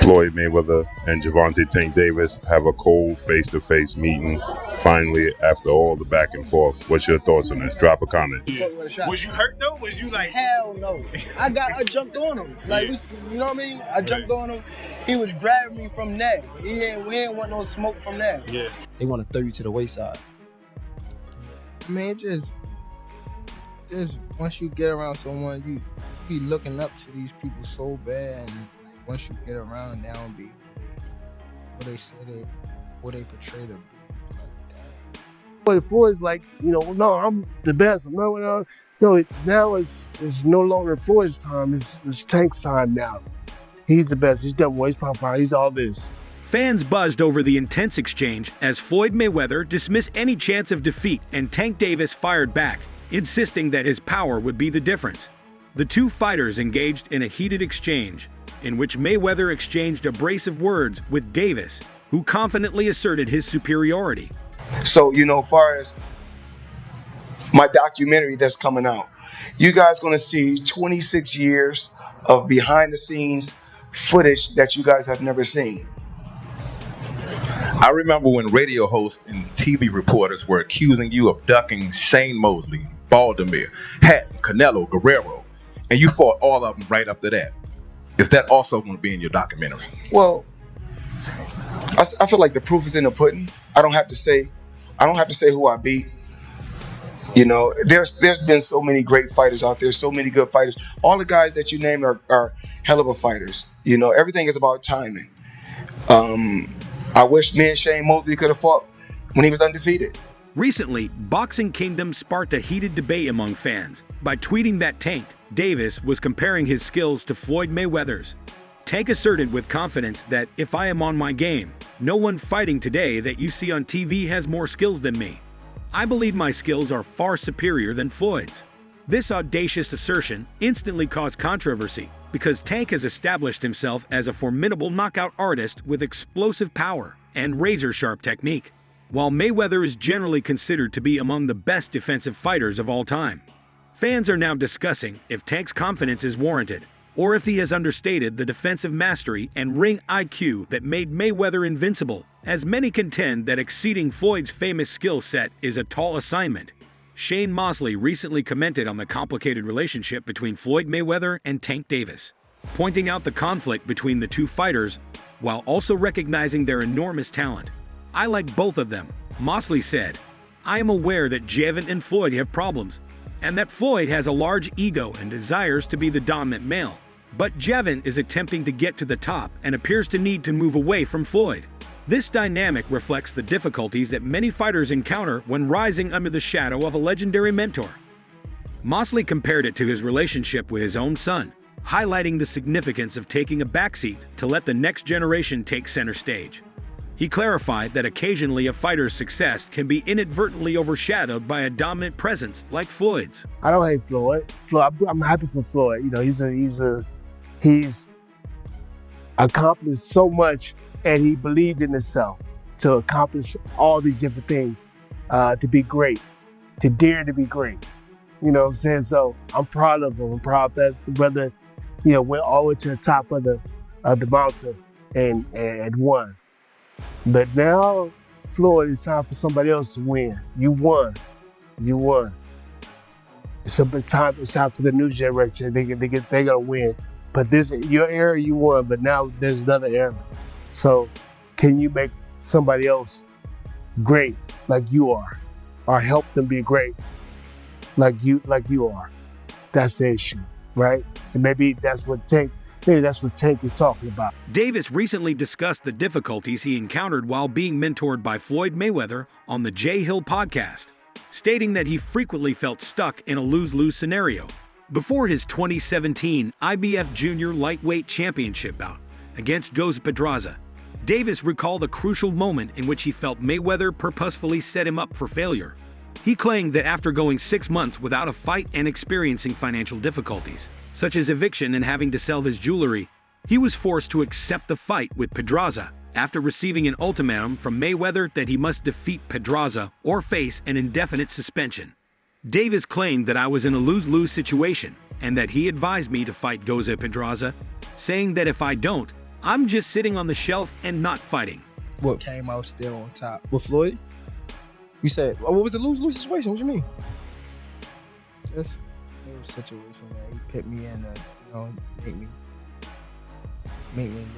Floyd Mayweather and Gervonta Tank Davis have a cold face-to-face meeting finally after all the back and forth. What's your thoughts on this? Drop a comment. Yeah. Was you hurt though? Was you like? Hell no. I jumped on him. Like, you know what I mean? I jumped on him. He was grabbing me from there. We ain't want no smoke from there. Yeah. They want to throw you to the wayside. I mean, just once you get around someone, you be looking up to these people so bad, and like, once you get around, they don't be what they portray to be. But Floyd's like, no, I'm the best. No, now it's no longer Floyd's time. It's Tank's time now. He's the best. He's done well. He's popular. He's all this. Fans buzzed over the intense exchange as Floyd Mayweather dismissed any chance of defeat and Tank Davis fired back, insisting that his power would be the difference. The two fighters engaged in a heated exchange, in which Mayweather exchanged abrasive words with Davis, who confidently asserted his superiority. So, far as my documentary that's coming out, you guys going to see 26 years of behind-the-scenes footage that you guys have never seen. I remember when radio hosts and TV reporters were accusing you of ducking Shane Mosley, Baldomir, Hatton, Canelo, Guerrero, and you fought all of them right after that. Is that also going to be in your documentary? Well, I feel like the proof is in the pudding. I don't have to say who I beat. There's been so many great fighters out there, so many good fighters. All the guys that you named are hell of a fighters. Everything is about timing. I wish me and Shane Mosley could have fought when he was undefeated. Recently, Boxing Kingdom sparked a heated debate among fans by tweeting that Tank Davis was comparing his skills to Floyd Mayweather's. Tank asserted with confidence that if I am on my game, no one fighting today that you see on TV has more skills than me. I believe my skills are far superior than Floyd's. This audacious assertion instantly caused controversy because Tank has established himself as a formidable knockout artist with explosive power and razor-sharp technique, while Mayweather is generally considered to be among the best defensive fighters of all time. Fans are now discussing if Tank's confidence is warranted, or if he has understated the defensive mastery and ring IQ that made Mayweather invincible, as many contend that exceeding Floyd's famous skill set is a tall assignment. Shane Mosley recently commented on the complicated relationship between Floyd Mayweather and Tank Davis, pointing out the conflict between the two fighters while also recognizing their enormous talent. I like both of them, Mosley said. I am aware that Gervonta and Floyd have problems, and that Floyd has a large ego and desires to be the dominant male. But Gervonta is attempting to get to the top and appears to need to move away from Floyd. This dynamic reflects the difficulties that many fighters encounter when rising under the shadow of a legendary mentor. Mosley compared it to his relationship with his own son, highlighting the significance of taking a backseat to let the next generation take center stage. He clarified that occasionally a fighter's success can be inadvertently overshadowed by a dominant presence like Floyd's. I don't hate Floyd. I'm happy for Floyd. He's accomplished so much, and he believed in himself to accomplish all these different things, to be great, to dare to be great. You know what I'm saying? So I'm proud of him. I'm proud that the brother, went all the way to the top of the mountain and won. But now, Floyd, it's time for somebody else to win. You won. It's time for the new generation. They're gonna win. But your era, you won. But now there's another era. So, can you make somebody else great like you are, or help them be great like you are? That's the issue, right? And maybe that's what Tank is talking about. Davis recently discussed the difficulties he encountered while being mentored by Floyd Mayweather on the Jay Hill podcast, stating that he frequently felt stuck in a lose-lose scenario. Before his 2017 IBF Junior Lightweight Championship bout against Jose Pedraza, Davis recalled a crucial moment in which he felt Mayweather purposefully set him up for failure. He claimed that after going 6 months without a fight and experiencing financial difficulties, such as eviction and having to sell his jewelry, he was forced to accept the fight with Pedraza after receiving an ultimatum from Mayweather that he must defeat Pedraza or face an indefinite suspension. Davis claimed that I was in a lose-lose situation and that he advised me to fight Jose Pedraza, saying that if I don't, I'm just sitting on the shelf and not fighting. What came out still on top? With Floyd? You said, what was the lose-lose situation? What you mean? Just it was a situation that he put me in, make me lose.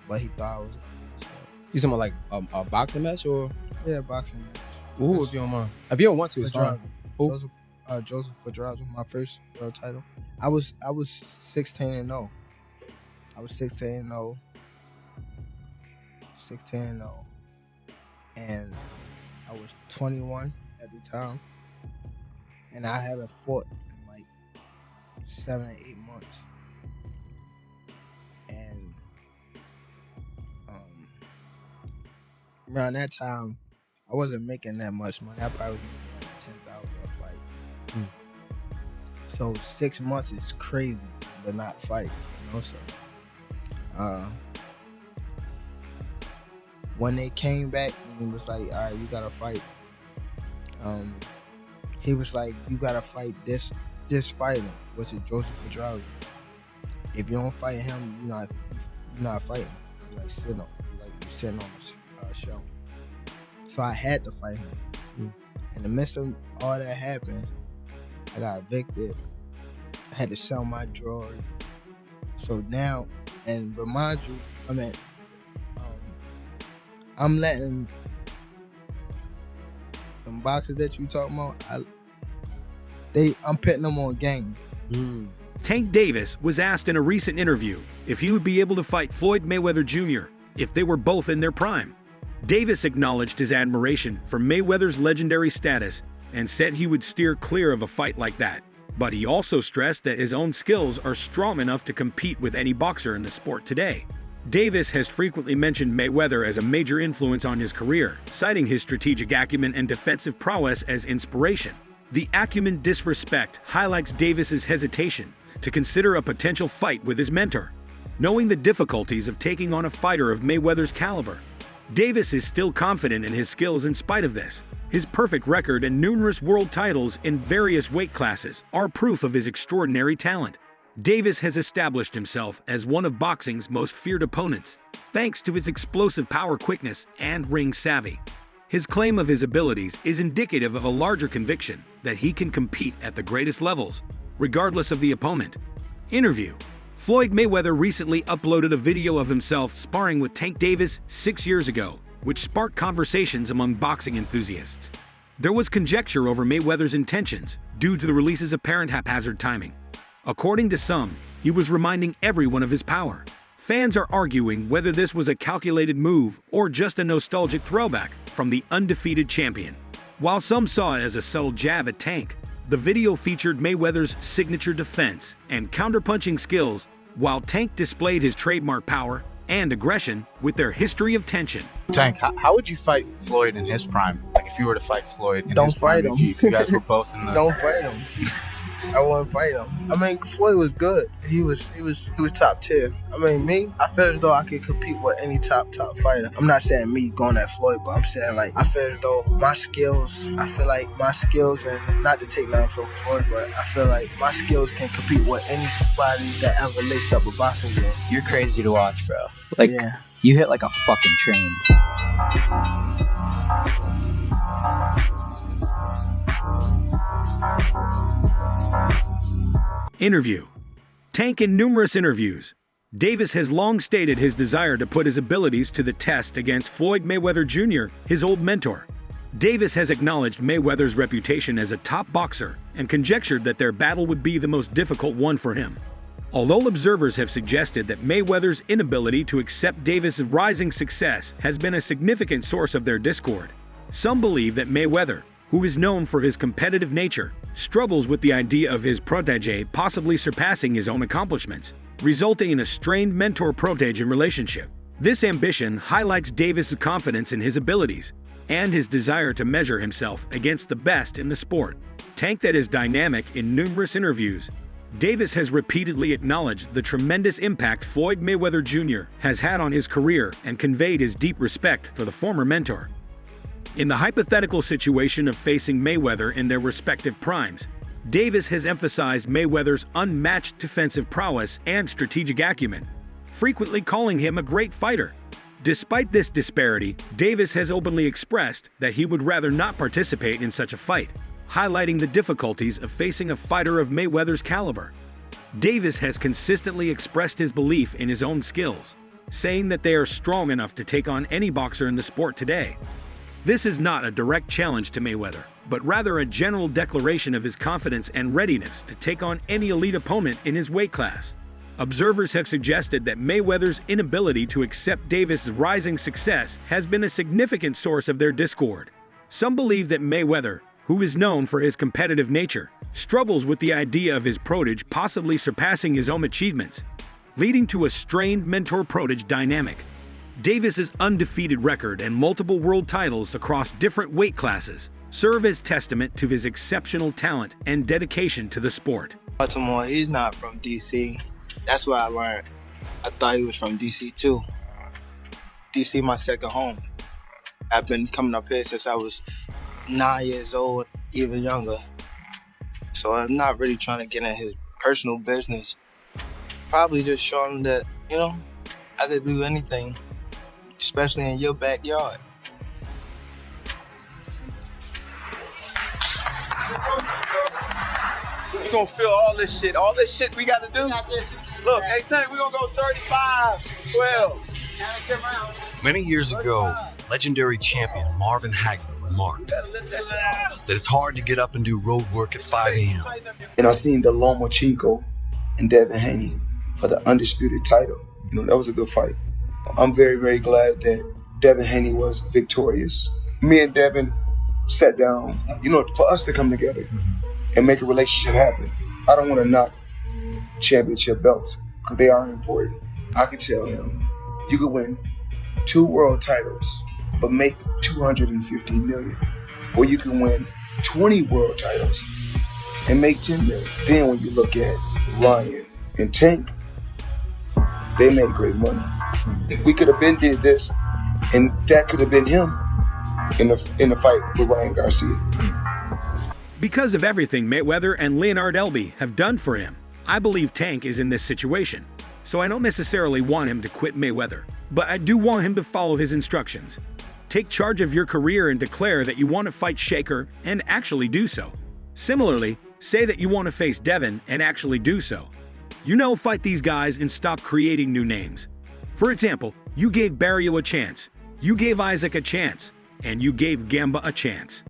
But he thought I was gonna lose. You talking about like a boxing match or? Yeah, boxing match. Ooh, if you don't mind. If you don't want to, it's fine. Who? Joseph Pedraza, my first world title. I was 16-0. I was 16-0. 16-0. And I was 21 at the time. And I haven't fought in like 7 or 8 months. And around that time, I wasn't making that much money. I probably was making like $10,000 a fight. So 6 months is crazy to not fight, So when they came back and he was like, "All right, you gotta fight," he was like, "You gotta fight this fighter, which is Joseph Pedraza. If you don't fight him, you're not fighting. You're like sitting on the show." So I had to fight him. In the midst of all that happened, I got evicted. I had to sell my jewelry. So now, and remind you, I'm letting them boxers that you talking about, I'm putting them on game. Tank Davis was asked in a recent interview if he would be able to fight Floyd Mayweather Jr. if they were both in their prime. Davis acknowledged his admiration for Mayweather's legendary status and said he would steer clear of a fight like that. But he also stressed that his own skills are strong enough to compete with any boxer in the sport today. Davis has frequently mentioned Mayweather as a major influence on his career, citing his strategic acumen and defensive prowess as inspiration. The acumen disrespect highlights Davis's hesitation to consider a potential fight with his mentor. Knowing the difficulties of taking on a fighter of Mayweather's caliber, Davis is still confident in his skills in spite of this. His perfect record and numerous world titles in various weight classes are proof of his extraordinary talent. Davis has established himself as one of boxing's most feared opponents, thanks to his explosive power, quickness, and ring savvy. His claim of his abilities is indicative of a larger conviction that he can compete at the greatest levels, regardless of the opponent. Interview: Floyd Mayweather recently uploaded a video of himself sparring with Tank Davis 6 years ago, which sparked conversations among boxing enthusiasts. There was conjecture over Mayweather's intentions due to the release's apparent haphazard timing. According to some, he was reminding everyone of his power. Fans are arguing whether this was a calculated move or just a nostalgic throwback from the undefeated champion. While some saw it as a subtle jab at Tank, the video featured Mayweather's signature defense and counterpunching skills, while Tank displayed his trademark power and aggression with their history of tension. Tank, how would you fight Floyd in his prime? Like if you were to fight Floyd in Don't his prime, fight him. if you guys were both in the... Don't fight him. I wouldn't fight him. I mean, Floyd was good. He was top tier. I mean, me, I feel as though I could compete with any top fighter. I'm not saying me going at Floyd, but I'm saying like I feel as though my skills. I feel like my skills, and not to take nothing from Floyd, but I feel like my skills can compete with anybody that ever laced up a boxing game. You're crazy to watch, bro. Like, yeah. You hit like a fucking train. Interview: Tank. In numerous interviews, Davis has long stated his desire to put his abilities to the test against Floyd Mayweather Jr., his old mentor. Davis has acknowledged Mayweather's reputation as a top boxer and conjectured that their battle would be the most difficult one for him. Although observers have suggested that Mayweather's inability to accept Davis' rising success has been a significant source of their discord, some believe that Mayweather, who is known for his competitive nature, struggles with the idea of his protege possibly surpassing his own accomplishments, resulting in a strained mentor-protege relationship. This ambition highlights Davis' confidence in his abilities and his desire to measure himself against the best in the sport. Tank that is dynamic in numerous interviews, Davis has repeatedly acknowledged the tremendous impact Floyd Mayweather Jr. has had on his career and conveyed his deep respect for the former mentor. In the hypothetical situation of facing Mayweather in their respective primes, Davis has emphasized Mayweather's unmatched defensive prowess and strategic acumen. frequently calling him a great fighter. Despite this disparity, Davis has openly expressed that he would rather not participate in such a fight, highlighting the difficulties of facing a fighter of Mayweather's caliber. Davis has consistently expressed his belief in his own skills, saying that they are strong enough to take on any boxer in the sport today. This is not a direct challenge to Mayweather, but rather a general declaration of his confidence and readiness to take on any elite opponent in his weight class. Observers have suggested that Mayweather's inability to accept Davis' rising success has been a significant source of their discord. Some believe that Mayweather, who is known for his competitive nature, struggles with the idea of his protege possibly surpassing his own achievements, leading to a strained mentor-protege dynamic. Davis's undefeated record and multiple world titles across different weight classes serve as testament to his exceptional talent and dedication to the sport. Baltimore, he's not from DC. That's what I learned. I thought he was from DC too. DC my second home. I've been coming up here since I was 9 years old, even younger. So I'm not really trying to get in his personal business. Probably just show him that, I could do anything, especially in your backyard. We gonna feel all this shit we gotta do. Look, hey Tank, we gonna go 35, 12. Many years ago, legendary champion Marvin Hagler remarked that it's hard to get up and do road work at 5 a.m. And I seen the Lomachenko and Devin Haney for the undisputed title. That was a good fight. I'm very, very glad that Devin Haney was victorious. Me and Devin sat down, for us to come together and make a relationship happen. I don't want to knock championship belts because they are important. I could tell him, you could win 2 world titles but make $250 million. Or you can win 20 world titles and make $10 million. Then when you look at Ryan and Tank, they made great money. We could have been did this, and that could have been him in the fight with Ryan Garcia. Because of everything Mayweather and Leonard Elby have done for him, I believe Tank is in this situation. So I don't necessarily want him to quit Mayweather, but I do want him to follow his instructions. Take charge of your career and declare that you want to fight Shaker and actually do so. Similarly, say that you want to face Devin and actually do so. Fight these guys and stop creating new names. For example, you gave Barrio a chance, you gave Isaac a chance, and you gave Gamba a chance.